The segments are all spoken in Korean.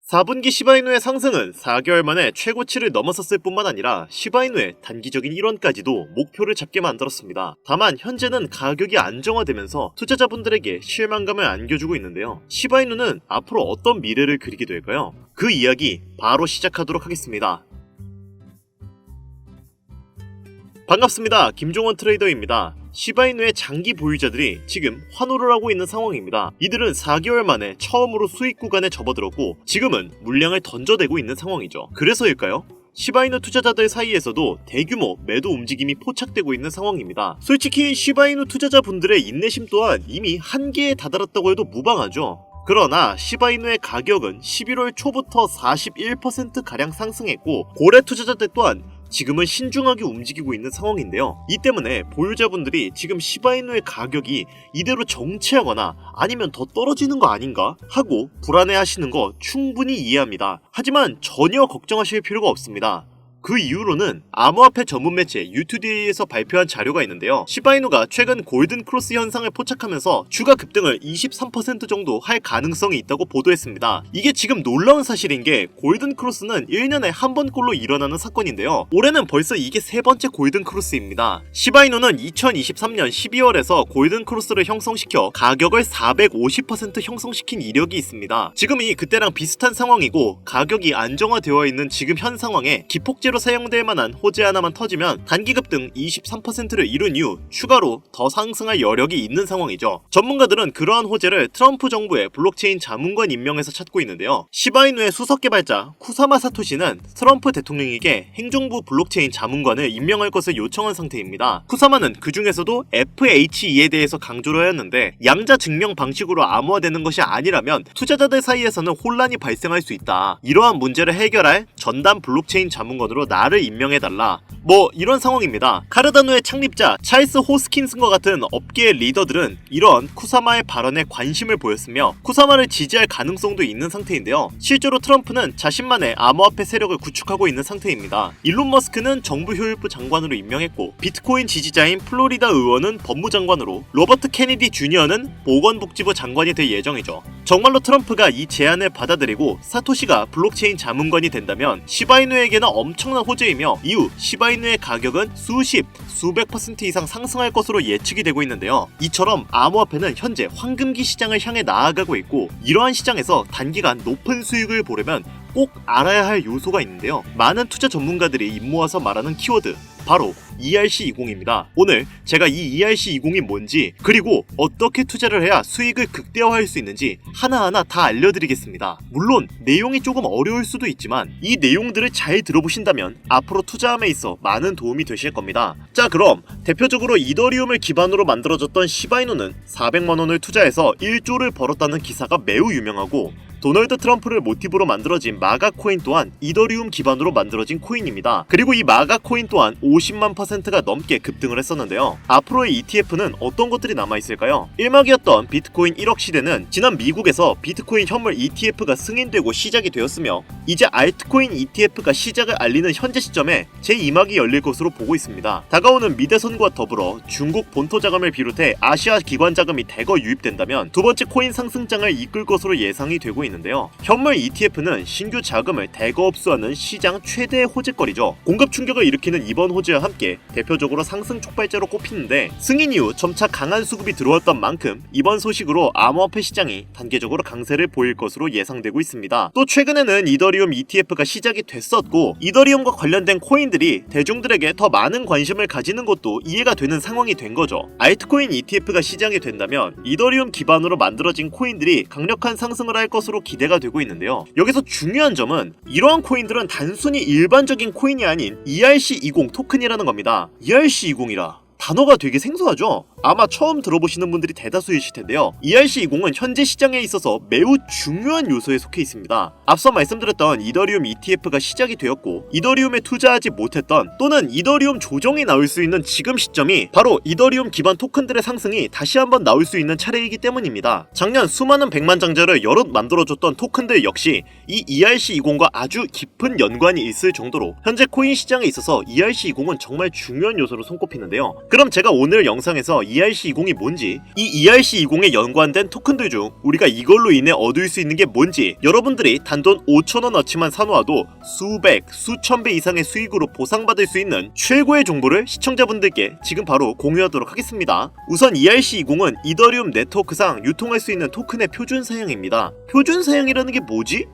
4분기 시바이누의 상승은 4개월 만에 최고치를 넘어섰을 뿐만 아니라 시바이누의 단기적인 일원까지도 목표를 잡게 만들었습니다. 다만 현재는 가격이 안정화되면서 투자자분들에게 실망감을 안겨주고 있는데요. 시바이누는 앞으로 어떤 미래를 그리게 될까요? 그 이야기 바로 시작하도록 하겠습니다. 반갑습니다. 김종원 트레이더입니다. 시바이누의 장기 보유자들이 지금 환호를 하고 있는 상황입니다. 이들은 4개월 만에 처음으로 수익 구간에 접어들었고 지금은 물량을 던져대고 있는 상황이죠. 그래서일까요? 시바이누 투자자들 사이에서도 대규모 매도 움직임이 포착되고 있는 상황입니다. 솔직히 시바이누 투자자분들의 인내심 또한 이미 한계에 다다랐다고 해도 무방하죠. 그러나 시바이누의 가격은 11월 초부터 41%가량 상승했고 고래 투자자들 또한 지금은 신중하게 움직이고 있는 상황인데요. 이 때문에 보유자분들이 지금 시바이누의 가격이 이대로 정체하거나 아니면 더 떨어지는 거 아닌가 하고 불안해하시는 거 충분히 이해합니다. 하지만 전혀 걱정하실 필요가 없습니다. 그 이후로는 암호화폐 전문 매체 U2Day에서 발표한 자료가 있는데요. 시바이누가 최근 골든 크로스 현상을 포착하면서 주가 급등을 23% 정도 할 가능성이 있다고 보도했습니다. 이게 지금 놀라운 사실인 게 골든 크로스는 1년에 한 번꼴로 일어나는 사건인데요. 올해는 벌써 이게 세 번째 골든 크로스입니다. 시바이누는 2023년 12월에서 골든 크로스를 형성시켜 가격을 450% 형성시킨 이력이 있습니다. 지금이 그때랑 비슷한 상황이고 가격이 안정화되어 있는 지금 현 상황에 기폭제로 사용될 만한 호재 하나만 터지면 단기 급등 23%를 이룬 이후 추가로 더 상승할 여력이 있는 상황이죠. 전문가들은 그러한 호재를 트럼프 정부의 블록체인 자문관 임명에서 찾고 있는데요. 시바이누의 수석 개발자 쿠사마 사토시는 트럼프 대통령에게 행정부 블록체인 자문관을 임명할 것을 요청한 상태입니다. 쿠사마는 그 중에서도 FHE에 대해서 강조를 하였는데 양자 증명 방식으로 암호화되는 것이 아니라면 투자자들 사이에서는 혼란이 발생할 수 있다. 이러한 문제를 해결할 전담 블록체인 자문관으로 나를 임명해달라. 이런 상황입니다. 카르다노의 창립자 찰스 호스킨슨과 같은 업계의 리더들은 이런 쿠사마의 발언에 관심을 보였으며 쿠사마를 지지할 가능성도 있는 상태인데요. 실제로 트럼프는 자신만의 암호화폐 세력을 구축하고 있는 상태입니다. 일론 머스크는 정부효율부 장관으로 임명했고 비트코인 지지자인 플로리다 의원은 법무장관으로 로버트 케네디 주니어는 보건복지부 장관이 될 예정이죠. 정말로 트럼프가 이 제안을 받아들이고 사토시가 블록체인 자문관이 된다면 시바이누에게는 엄청난 호재이며 이후 시바이누의 가격은 수백 퍼센트 이상 상승할 것으로 예측이 되고 있는데요. 이처럼 암호화폐는 현재 황금기 시장을 향해 나아가고 있고 이러한 시장에서 단기간 높은 수익을 보려면 꼭 알아야 할 요소가 있는데요. 많은 투자 전문가들이 입모아서 말하는 키워드 바로 ERC20입니다. 오늘 제가 이 ERC20이 뭔지 그리고 어떻게 투자를 해야 수익을 극대화할 수 있는지 하나하나 다 알려드리겠습니다. 물론 내용이 조금 어려울 수도 있지만 이 내용들을 잘 들어보신다면 앞으로 투자함에 있어 많은 도움이 되실 겁니다. 자, 그럼 대표적으로 이더리움을 기반으로 만들어졌던 시바이누는 400만원을 투자해서 1조를 벌었다는 기사가 매우 유명하고 도널드 트럼프를 모티브로 만들어진 마가 코인 또한 이더리움 기반으로 만들어진 코인입니다. 그리고 이 마가 코인 또한 50만 %가 넘게 급등을 했었는데요. 앞으로의 ETF는 어떤 것들이 남아있을까요? 일막이었던 비트코인 1억 시대는 지난 미국에서 비트코인 현물 ETF가 승인되고 시작이 되었으며 이제 알트코인 ETF가 시작을 알리는 현재 시점에 제2막이 열릴 것으로 보고 있습니다. 다가오는 미대선과 더불어 중국 본토 자금을 비롯해 아시아 기관 자금이 대거 유입된다면 두 번째 코인 상승장을 이끌 것으로 예상이 되고 있는데요. 현물 ETF는 신규 자금을 대거 흡수하는 시장 최대의 호재거리죠. 공급 충격을 일으키는 이번 호재와 함께 대표적으로 상승 촉발제로 꼽히는데 승인 이후 점차 강한 수급이 들어왔던 만큼 이번 소식으로 암호화폐 시장이 단계적으로 강세를 보일 것으로 예상되고 있습니다. 또 최근에는 이더리움 ETF가 시작이 됐었고 이더리움과 관련된 코인들이 대중들에게 더 많은 관심을 가지는 것도 이해가 되는 상황이 된 거죠. 알트코인 ETF가 시작이 된다면 이더리움 기반으로 만들어진 코인들이 강력한 상승을 할 것으로 기대가 되고 있는데요. 여기서 중요한 점은 이러한 코인들은 단순히 일반적인 코인이 아닌 ERC20 토큰이라는 겁니다. ERC20이라 단어가 되게 생소하죠? 아마 처음 들어보시는 분들이 대다수이실 텐데요. ERC20은 현재 시장에 있어서 매우 중요한 요소에 속해 있습니다. 앞서 말씀드렸던 이더리움 ETF가 시작이 되었고 이더리움에 투자하지 못했던 또는 이더리움 조정이 나올 수 있는 지금 시점이 바로 이더리움 기반 토큰들의 상승이 다시 한번 나올 수 있는 차례이기 때문입니다. 작년 수많은 백만장자를 여럿 만들어줬던 토큰들 역시 이 ERC20과 아주 깊은 연관이 있을 정도로 현재 코인 시장에 있어서 ERC20은 정말 중요한 요소로 손꼽히는데요. 그럼 제가 오늘 영상에서 ERC20이 뭔지, 이 ERC20에 연관된 토큰들 중 우리가 이걸로 인해 얻을 수 있는 게 뭔지, 여러분들이 단돈 5,000원어치만 사놓아도 수백, 수천 배 이상의 수익으로 보상받을 수 있는 최고의 정보를 시청자분들께 지금 바로 공유하도록 하겠습니다. 우선 ERC20은 이더리움 네트워크상 유통할 수 있는 토큰의 표준 사양입니다. 표준 사양이라는 게 뭐지?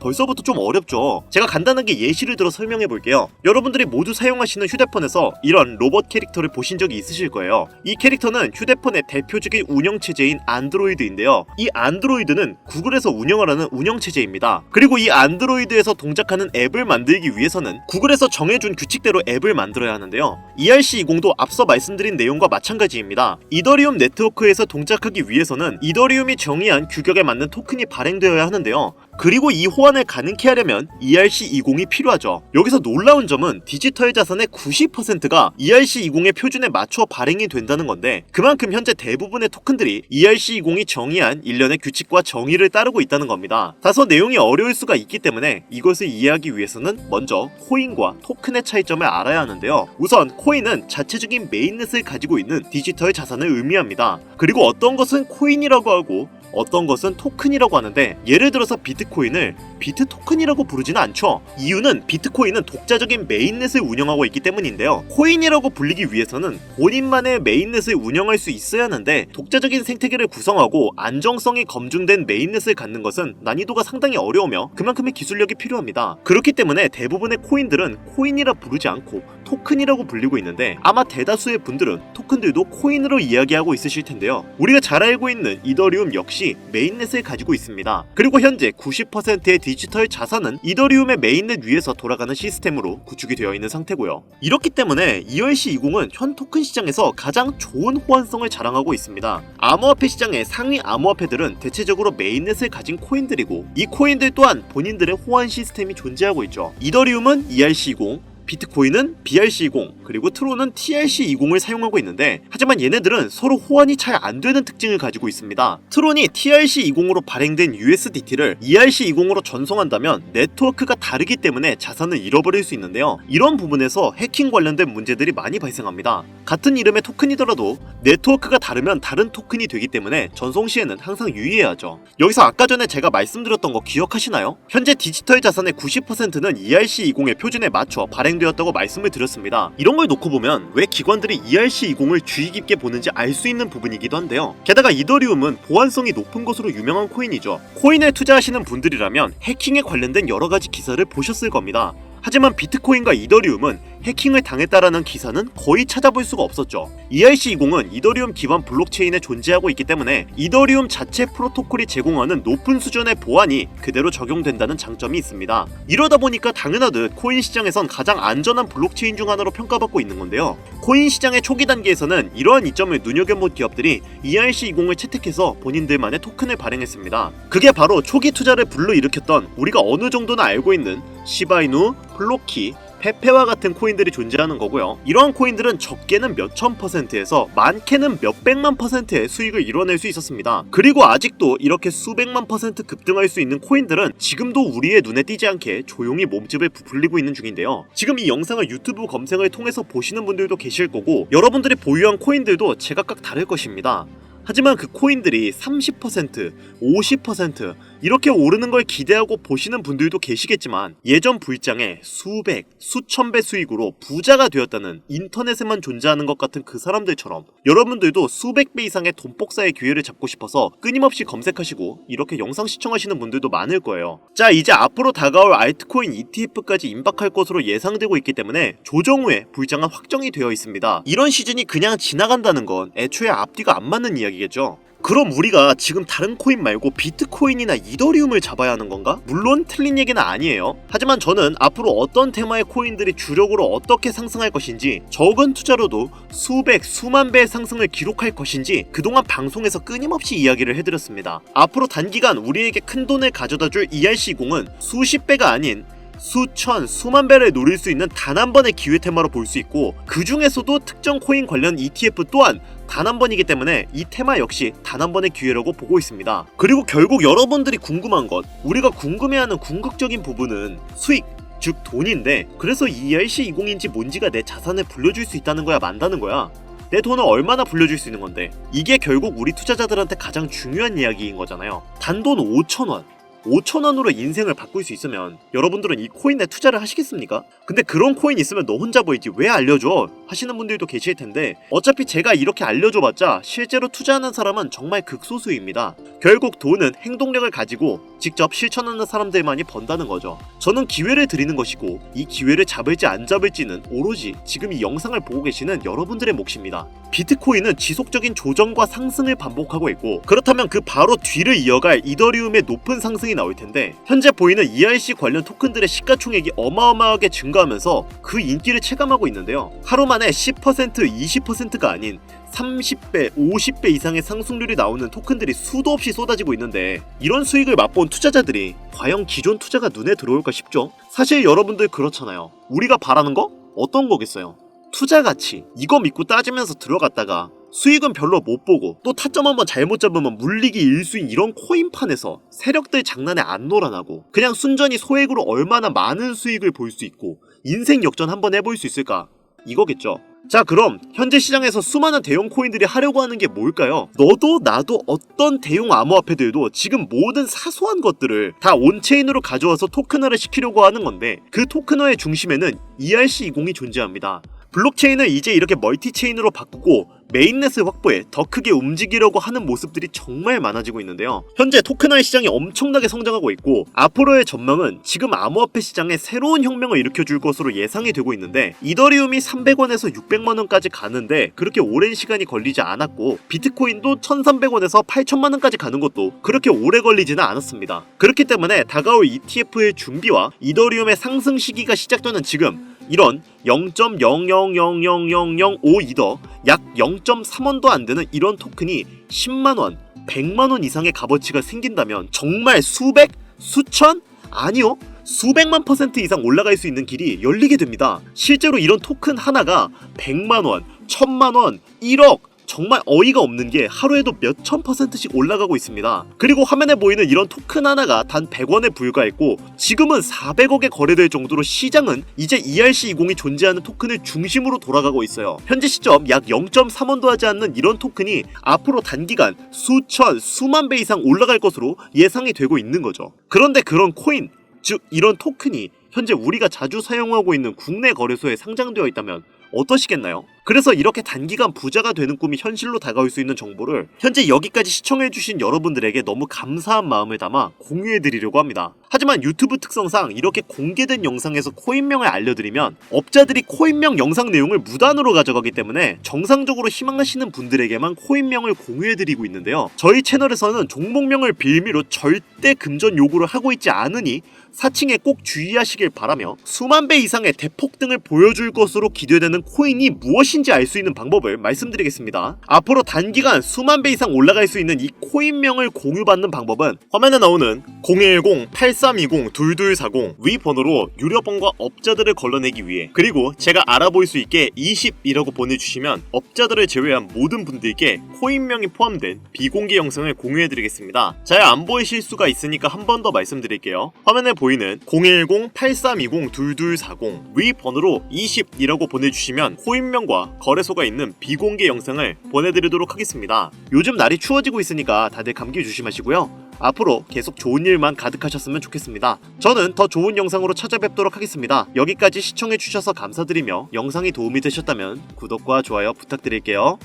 벌써부터 좀 어렵죠. 제가 간단하게 예시를 들어 설명해 볼게요. 여러분들이 모두 사용하시는 휴대폰에서 이런 로봇 캐릭터를 보신 적이 있으실 거예요. 이 캐릭터는 휴대폰의 대표적인 운영체제인 안드로이드인데요. 이 안드로이드는 구글에서 운영하라는 운영체제입니다. 그리고 이 안드로이드에서 동작하는 앱을 만들기 위해서는 구글에서 정해준 규칙대로 앱을 만들어야 하는데요. ERC20도 앞서 말씀드린 내용과 마찬가지입니다. 이더리움 네트워크에서 동작하기 위해서는 이더리움이 정의한 규격에 맞는 토큰이 발행되어야 하는데요. 그리고 이 호환을 가능케 하려면 ERC20이 필요하죠. 여기서 놀라운 점은 디지털 자산의 90%가 ERC20의 표준에 맞춰 발행이 된다는 건데, 그만큼 현재 대부분의 토큰들이 ERC20이 정의한 일련의 규칙과 정의를 따르고 있다는 겁니다. 다소 내용이 어려울 수가 있기 때문에 이것을 이해하기 위해서는 먼저 코인과 토큰의 차이점을 알아야 하는데요. 우선 코인은 자체적인 메인넷을 가지고 있는 디지털 자산을 의미합니다. 그리고 어떤 것은 코인이라고 하고 어떤 것은 토큰이라고 하는데, 예를 들어서 비트코인을 비트 토큰이라고 부르지는 않죠. 이유는 비트코인은 독자적인 메인넷을 운영하고 있기 때문인데요. 코인이라고 불리기 위해서는 본인만의 메인넷을 운영할 수 있어야 하는데, 독자적인 생태계를 구성하고 안정성이 검증된 메인넷을 갖는 것은 난이도가 상당히 어려우며 그만큼의 기술력이 필요합니다. 그렇기 때문에 대부분의 코인들은 코인이라 부르지 않고 토큰이라고 불리고 있는데, 아마 대다수의 분들은 토큰들도 코인으로 이야기하고 있으실 텐데요. 우리가 잘 알고 있는 이더리움 역시 메인넷을 가지고 있습니다. 그리고 현재 90%의 디지털 자산은 이더리움의 메인넷 위에서 돌아가는 시스템으로 구축이 되어 있는 상태고요. 이렇기 때문에 ERC20은 현 토큰 시장에서 가장 좋은 호환성을 자랑하고 있습니다. 암호화폐 시장의 상위 암호화폐들은 대체적으로 메인넷을 가진 코인들이고, 이 코인들 또한 본인들의 호환 시스템이 존재하고 있죠. 이더리움은 ERC20, 비트코인은 BRC20, 그리고 트론은 TRC20을 사용하고 있는데, 하지만 얘네들은 서로 호환이 잘 안되는 특징을 가지고 있습니다. 트론이 TRC20으로 발행된 USDT를 ERC20으로 전송한다면 네트워크가 다르기 때문에 자산을 잃어버릴 수 있는데요. 이런 부분에서 해킹 관련된 문제들이 많이 발생합니다. 같은 이름의 토큰이더라도 네트워크가 다르면 다른 토큰이 되기 때문에 전송 시에는 항상 유의해야 하죠. 여기서 아까 전에 제가 말씀드렸던 거 기억하시나요? 현재 디지털 자산의 90%는 ERC20의 표준에 맞춰 발행되었다고 말씀을 드렸습니다. 이런 걸 놓고 보면 왜 기관들이 ERC20을 주의 깊게 보는지 알 수 있는 부분이기도 한데요. 게다가 이더리움은 보안성이 높은 것으로 유명한 코인이죠. 코인에 투자하시는 분들이라면 해킹에 관련된 여러가지 기사를 보셨을 겁니다. 하지만 비트코인과 이더리움은 해킹을 당했다라는 기사는 거의 찾아볼 수가 없었죠. ERC20은 이더리움 기반 블록체인에 존재하고 있기 때문에 이더리움 자체 프로토콜이 제공하는 높은 수준의 보안이 그대로 적용된다는 장점이 있습니다. 이러다 보니까 당연하듯 코인 시장에선 가장 안전한 블록체인 중 하나로 평가받고 있는 건데요. 코인 시장의 초기 단계에서는 이러한 이점을 눈여겨본 기업들이 ERC20을 채택해서 본인들만의 토큰을 발행했습니다. 그게 바로 초기 투자를 불러일으켰던 우리가 어느 정도는 알고 있는 시바이누, 플로키, 페페와 같은 코인들이 존재하는 거고요. 이러한 코인들은 적게는 몇천 %에서 많게는 몇백만 %의 수익을 이뤄낼 수 있었습니다. 그리고 아직도 이렇게 수백만 % 급등할 수 있는 코인들은 지금도 우리의 눈에 띄지 않게 조용히 몸집을 부풀리고 있는 중인데요. 지금 이 영상을 유튜브 검색을 통해서 보시는 분들도 계실 거고, 여러분들이 보유한 코인들도 제각각 다를 것입니다. 하지만 그 코인들이 30%, 50% 이렇게 오르는 걸 기대하고 보시는 분들도 계시겠지만, 예전 불장에 수백, 수천 배 수익으로 부자가 되었다는 인터넷에만 존재하는 것 같은 그 사람들처럼 여러분들도 수백 배 이상의 돈 복사의 기회를 잡고 싶어서 끊임없이 검색하시고 이렇게 영상 시청하시는 분들도 많을 거예요. 자, 이제 앞으로 다가올 알트코인 ETF까지 임박할 것으로 예상되고 있기 때문에 조정 후에 불장은 확정이 되어 있습니다. 이런 시즌이 그냥 지나간다는 건 애초에 앞뒤가 안 맞는 이야기겠죠. 그럼 우리가 지금 다른 코인 말고 비트코인이나 이더리움을 잡아야 하는 건가? 물론 틀린 얘기는 아니에요. 하지만 저는 앞으로 어떤 테마의 코인들이 주력으로 어떻게 상승할 것인지, 적은 투자로도 수백, 수만 배의 상승을 기록할 것인지 그동안 방송에서 끊임없이 이야기를 해드렸습니다. 앞으로 단기간 우리에게 큰 돈을 가져다줄 ERC20은 수십 배가 아닌 수천, 수만 배를 노릴 수 있는 단 한 번의 기회 테마로 볼 수 있고, 그 중에서도 특정 코인 관련 ETF 또한 단 한 번이기 때문에 이 테마 역시 단 한 번의 기회라고 보고 있습니다. 그리고 결국 여러분들이 궁금한 것, 우리가 궁금해하는 궁극적인 부분은 수익, 즉 돈인데, 그래서 ERC20인지 뭔지가 내 자산을 불려줄 수 있다는 거야, 만다는 거야? 내 돈을 얼마나 불려줄 수 있는 건데. 이게 결국 우리 투자자들한테 가장 중요한 이야기인 거잖아요. 단돈 5,000원. 5,000원으로 인생을 바꿀 수 있으면 여러분들은 이 코인에 투자를 하시겠습니까? 근데 그런 코인 있으면 너 혼자 보이지 왜 알려줘? 하시는 분들도 계실 텐데 어차피 제가 이렇게 알려줘봤자 실제로 투자하는 사람은 정말 극소수입니다. 결국 돈은 행동력을 가지고 직접 실천하는 사람들만이 번다는 거죠. 저는 기회를 드리는 것이고 이 기회를 잡을지 안 잡을지는 오로지 지금 이 영상을 보고 계시는 여러분들의 몫입니다. 비트코인은 지속적인 조정과 상승을 반복하고 있고 그렇다면 그 바로 뒤를 이어갈 이더리움의 높은 상승이 나올 텐데 현재 보이는 ERC 관련 토큰들의 시가총액이 어마어마하게 증가하면서 그 인기를 체감하고 있는데요. 하루 만에 10%, 20%가 아닌 30배, 50배 이상의 상승률이 나오는 토큰들이 수도 없이 쏟아지고 있는데 이런 수익을 맛본 투자자들이 과연 기존 투자가 눈에 들어올까 싶죠? 사실 여러분들 그렇잖아요. 우리가 바라는 거? 어떤 거겠어요? 투자 가치, 이거 믿고 따지면서 들어갔다가 수익은 별로 못 보고 또 타점 한번 잘못 잡으면 물리기 일수인 이런 코인판에서 세력들 장난에 안 놀아나고 그냥 순전히 소액으로 얼마나 많은 수익을 볼 수 있고 인생 역전 한번 해볼 수 있을까? 이거겠죠. 자, 그럼 현재 시장에서 수많은 대형 코인들이 하려고 하는 게 뭘까요? 너도 나도 어떤 대형 암호화폐들도 지금 모든 사소한 것들을 다 온체인으로 가져와서 토큰화를 시키려고 하는 건데 그 토큰화의 중심에는 ERC20이 존재합니다. 블록체인을 이제 이렇게 멀티체인으로 바꾸고 메인넷을 확보해 더 크게 움직이려고 하는 모습들이 정말 많아지고 있는데요. 현재 토큰화의 시장이 엄청나게 성장하고 있고 앞으로의 전망은 지금 암호화폐 시장에 새로운 혁명을 일으켜줄 것으로 예상이 되고 있는데 이더리움이 300원에서 600만원까지 가는데 그렇게 오랜 시간이 걸리지 않았고 비트코인도 1300원에서 8000만원까지 가는 것도 그렇게 오래 걸리지는 않았습니다. 그렇기 때문에 다가올 ETF의 준비와 이더리움의 상승 시기가 시작되는 지금 이런 0.0000005 이더 약 0.3원도 안 되는 이런 토큰이 10만원, 100만원 이상의 값어치가 생긴다면 정말 수백, 수천? 아니요. 수백만 % 이상 올라갈 수 있는 길이 열리게 됩니다. 실제로 이런 토큰 하나가 100만원, 1000만원, 1억 정말 어이가 없는 게 하루에도 몇천 %씩 올라가고 있습니다. 그리고 화면에 보이는 이런 토큰 하나가 단 100원에 불과했고 지금은 400억에 거래될 정도로 시장은 이제 ERC20이 존재하는 토큰을 중심으로 돌아가고 있어요. 현재 시점 약 0.3원도 하지 않는 이런 토큰이 앞으로 단기간 수천, 수만 배 이상 올라갈 것으로 예상이 되고 있는 거죠. 그런데 그런 코인, 즉 이런 토큰이 현재 우리가 자주 사용하고 있는 국내 거래소에 상장되어 있다면 어떠시겠나요? 그래서 이렇게 단기간 부자가 되는 꿈이 현실로 다가올 수 있는 정보를 현재 여기까지 시청해주신 여러분들에게 너무 감사한 마음을 담아 공유해드리려고 합니다. 하지만 유튜브 특성상 이렇게 공개된 영상에서 코인명을 알려드리면 업자들이 코인명 영상 내용을 무단으로 가져가기 때문에 정상적으로 희망하시는 분들에게만 코인명을 공유해드리고 있는데요. 저희 채널에서는 종목명을 빌미로 절대 금전 요구를 하고 있지 않으니 사칭에 꼭 주의하시길 바라며 수만 배 이상의 대폭등을 보여줄 것으로 기대되는 코인이 무엇인지 알 수 있는 방법을 말씀드리겠습니다. 앞으로 단기간 수만 배 이상 올라갈 수 있는 이 코인명을 공유받는 방법은 화면에 나오는 010-8320-2240 위 번호로 유료번과 업자들을 걸러내기 위해 그리고 제가 알아볼 수 있게 20이라고 보내주시면 업자들을 제외한 모든 분들께 코인명이 포함된 비공개 영상을 공유해드리겠습니다. 잘 안 보이실 수가 있으니까 한 번 더 말씀드릴게요. 화면에 보이는 010-8320-2240 위 번호로 20이라고 보내주시면 코인명과 거래소가 있는 비공개 영상을 보내드리도록 하겠습니다. 요즘 날이 추워지고 있으니까 다들 감기 조심하시고요. 앞으로 계속 좋은 일만 가득하셨으면 좋겠습니다. 저는 더 좋은 영상으로 찾아뵙도록 하겠습니다. 여기까지 시청해주셔서 감사드리며 영상이 도움이 되셨다면 구독과 좋아요 부탁드릴게요.